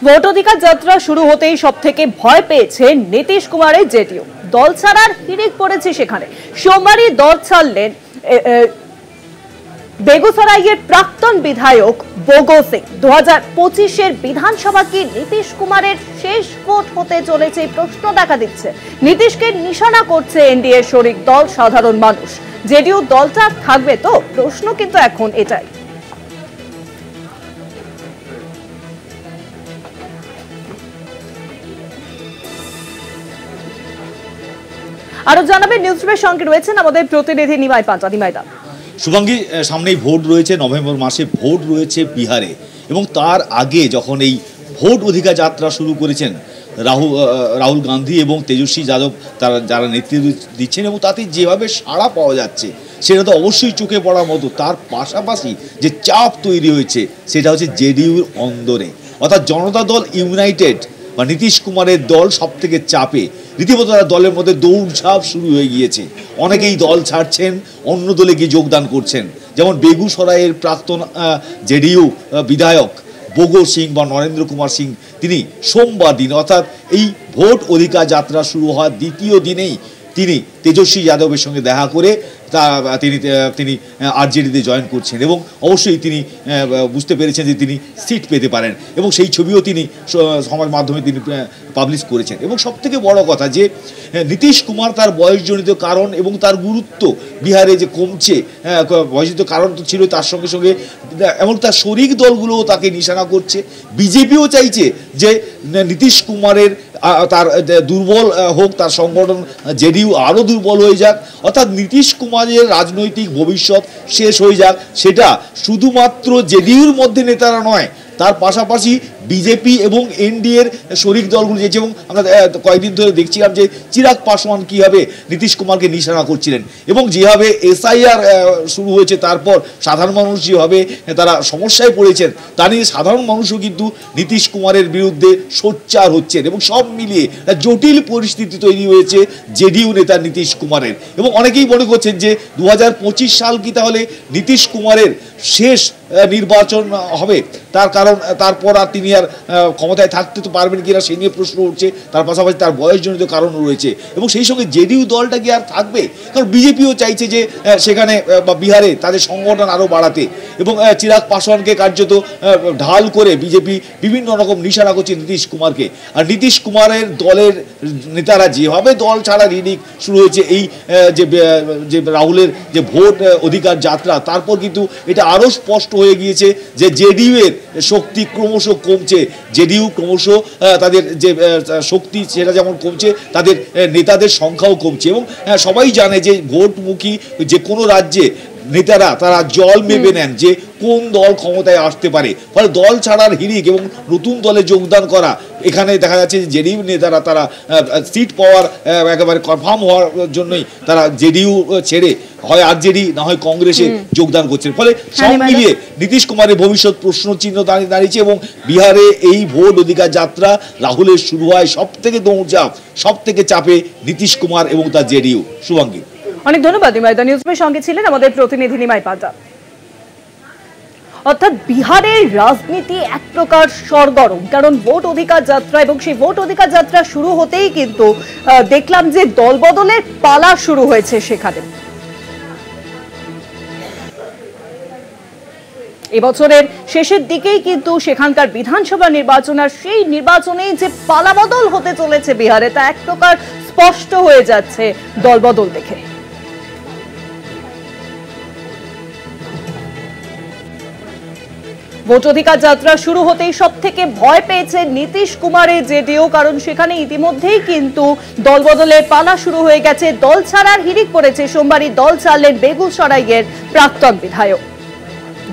Vote অধিকার যাত্রা শুরু হতেই সবথেকে ভয় পেয়েছে নীতিশ কুমারের জেডিইউ। দল ছাড়ার হিড়িক পড়েছে সেখানে। সোমবারই দল ছাড়লেন বেগুসরাইয়ের প্রাক্তন বিধায়ক বগো সিং। 2025-এর বিধানসভা কি নীতিশ কুমারের শেষ ভোট হতে চলেছে প্রশ্ন দেখা দিচ্ছে। নীতিশকে নিশানা করছে এনডিএ শরিক দল সাধারণ মানুষ। জেডিইউ দলটা থাকবে তো, প্রশ্ন কিন্তু এখন এটাই। আরো জানাবেন নিউজরুমের সঙ্গে রয়েছেন আমাদের প্রতিনিধি নিমাই পান্তা। নিমাইদা, শুভাঙ্গী, সামনেই ভোট রয়েছে, নভেম্বর মাসে ভোট রয়েছে বিহারে, এবং তার আগে যখন এই ভোট অধিকার যাত্রা শুরু করেছেন রাহুল গান্ধী এবং তেজস্বী যাদব, তারা যারা নেতৃত্ব দিচ্ছেন, এবং তাতে যেভাবে সাড়া পাওয়া যাচ্ছে সেটা তো অবশ্যই চোখে পড়ার মতো। তার পাশাপাশি যে চাপ তৈরি হয়েছে সেটা হচ্ছে জেডিইউর অন্দরে, অর্থাৎ জনতা দল ইউনাইটেড বা নীতিশ কুমারের দল সব থেকে চাপে। রীতিমতো তারা দলের মধ্যে দৌড়ঝাঁপ শুরু হয়ে গিয়েছে। অনেকেই দল ছাড়ছেন, অন্য দলে গিয়ে যোগদান করছেন। যেমন বেগুসরাইয়ের প্রাক্তন জেডিইউ বিধায়ক বগো সিং বা নরেন্দ্র কুমার সিং, তিনি সোমবার দিন অর্থাৎ এই ভোট অধিকার যাত্রা শুরু হওয়ার দ্বিতীয় দিনেই তিনি তেজস্বী যাদবের সঙ্গে দেখা করে তিনি আরজেডিতে জয়েন করছেন, এবং অবশ্যই তিনি বুঝতে পেরেছেন যে তিনি সিট পেতে পারেন, এবং সেই ছবিও তিনি সমাজ মাধ্যমে তিনি পাবলিশ করেছেন। এবং সবথেকে বড় কথা যে নীতিশ কুমার তার বয়সজনিত কারণ এবং তার গুরুত্ব বিহারে যে কমছে, বয়সজনিত কারণ তো ছিল, তার সঙ্গে সঙ্গে এমন তার শরিক দলগুলোও তাকে নিশানা করছে। বিজেপিও চাইছে যে নীতিশ কুমারের তার দুর্বল হোক, তার সংগঠন জেডিইউ আরও দুর্বল হয়ে যাক, অর্থাৎ নীতিশ কুমারের রাজনৈতিক ভবিষ্যৎ শেষ হয়ে যাক। সেটা শুধুমাত্র জেডিইউর মধ্যে নেতারা নয়, তার পাশাপাশি বিজেপি এবং এনডিএর শরিক দলগুলো যেছে। এবং আমরা কয়েকদিন ধরে দেখছিলাম যে চিরাগ পাসওয়ান কীভাবে নীতিশ কুমারকে নিশানা করছিলেন, এবং যেভাবে এসআইআর শুরু হয়েছে তারপর সাধারণ মানুষ যেভাবে তারা সমস্যায় পড়েছেন, তা নিয়ে সাধারণ মানুষও কিন্তু নীতিশ কুমারের বিরুদ্ধে সোচ্চার হচ্ছেন, এবং সব মিলিয়ে জটিল পরিস্থিতি তৈরি হয়েছে জেডিইউ নেতা নীতিশ কুমারের। এবং অনেকেই মনে করছেন যে 2025 সাল কি তাহলে নীতিশ কুমারের শেষ নির্বাচন হবে, তার কারণ তারপর আর তিনি আর ক্ষমতায় থাকতে তো পারবেন কিনা সে নিয়ে প্রশ্ন উঠছে। তার পাশাপাশি তার বয়সজনিত কারণও রয়েছে, এবং সেই সঙ্গে জেডিইউ দলটা কি আর থাকবে, কারণ বিজেপিও চাইছে যে সেখানে বা বিহারে তাদের সংগঠন আরও বাড়াতে, এবং চিরাগ পাসওয়ানকে কার্যত ঢাল করে বিজেপি বিভিন্ন রকম নিশানা করছে নীতিশ কুমারকে। আর নীতিশ কুমারের দলের নেতারা যেভাবে দল ছাড়া রিডিক শুরু হয়েছে এই যে রাহুলের যে ভোট অধিকার যাত্রা, তারপর কিন্তু এটা আরও স্পষ্ট হয়ে গিয়েছে যে জেডিইউ এর শক্তি ক্রমশ কমছে। জেডিইউ ক্রমশ তাদের যে শক্তি সেটা যেমন কমছে, তাদের নেতাদের সংখ্যাও কমছে। এবং সবাই জানে যে ভোটমুখী যে কোনো রাজ্যে নেতারা তারা জল মেপে নেন যে কোন দল ক্ষমতায় আসতে পারে, ফলে দল ছাড়ার হিড়িক এবং নতুন দলে যোগদান করা, এখানে দেখা যাচ্ছে যে জেডিইউ নেতারা তারা সিট পাওয়ার একেবারে কনফার্ম হওয়ার জন্যই তারা জেডিইউ ছেড়ে হয় আরজেডি না হয় কংগ্রেসে যোগদান করছেন। ফলে সব মিলিয়ে নীতিশ কুমারের ভবিষ্যৎ প্রশ্নচিহ্ন দাঁড়িয়েছে, এবং বিহারে এই ভোট অধিকার যাত্রা রাহুলের শুরু হয় সব থেকে দৌড়ঝাঁপ, সব থেকে চাপে নীতিশ কুমার এবং তার জেডিইউ। শুভাঙ্গী, অনেক ধন্যবাদ নিমাই। দ্য নিউজের সঙ্গে ছিলেন আমাদের প্রতিনিধি নিমাই পান্তা। অর্থাৎ বিহারের রাজনীতি এক প্রকার সরগরম, কারণ ভোট অধিকার যাত্রা, এবং সেই ভোট অধিকার যাত্রা শুরু হতেই কিন্তু দেখলাম যে দলবদলের পালা শুরু হয়েছে সেখানে। এবছরের শেষের দিকেই কিন্তু সেখানকার বিধানসভা নির্বাচন, আর সেই নির্বাচনেই যে পালাবদল হতে চলেছে বিহারে, তা এক প্রকার স্পষ্ট হয়ে যাচ্ছে দলবদল দেখে। ভোট অধিকার যাত্রা শুরু হতেই সব থেকে ভয় পেয়েছে নীতিশ কুমারের জেডিইউ, কারণ সেখানে ইতিমধ্যেই কিন্তু দলবদলের পালা শুরু হয়ে গেছে। দল ছাড়ার হিড়িক পড়েছে। সোমবারই দল ছাড়লেন বেগুসরাইয়ের প্রাক্তন বিধায়ক।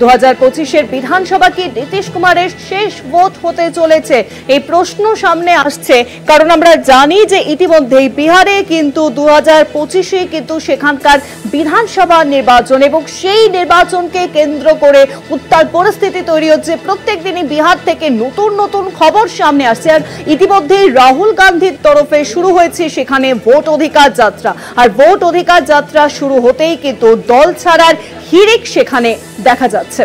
2025-এর বিধানসভা কি নীতিশ কুমারের শেষ ভোট হতে চলেছে, এই প্রশ্ন সামনে আসছে, কারণ আমরা জানি যে ইতিমধ্যেই বিহারে কিন্তু 2025-এ কিন্তু সেখানকার বিধানসভা নির্বাচন, এবং সেই নির্বাচনকে কেন্দ্র করে উত্তাল পরিস্থিতি তৈরি হচ্ছে। প্রত্যেক দিনই বিহার থেকে নতুন নতুন খবর সামনে আসছে, আর ইতিমধ্যেই রাহুল গান্ধীর তরফে শুরু হয়েছে সেখানে ভোট অধিকার যাত্রা। আর ভোট অধিকার যাত্রা শুরু হতেই কিন্তু দল ছাড়ার হিড়িক সেখানে দেখা যাচ্ছে।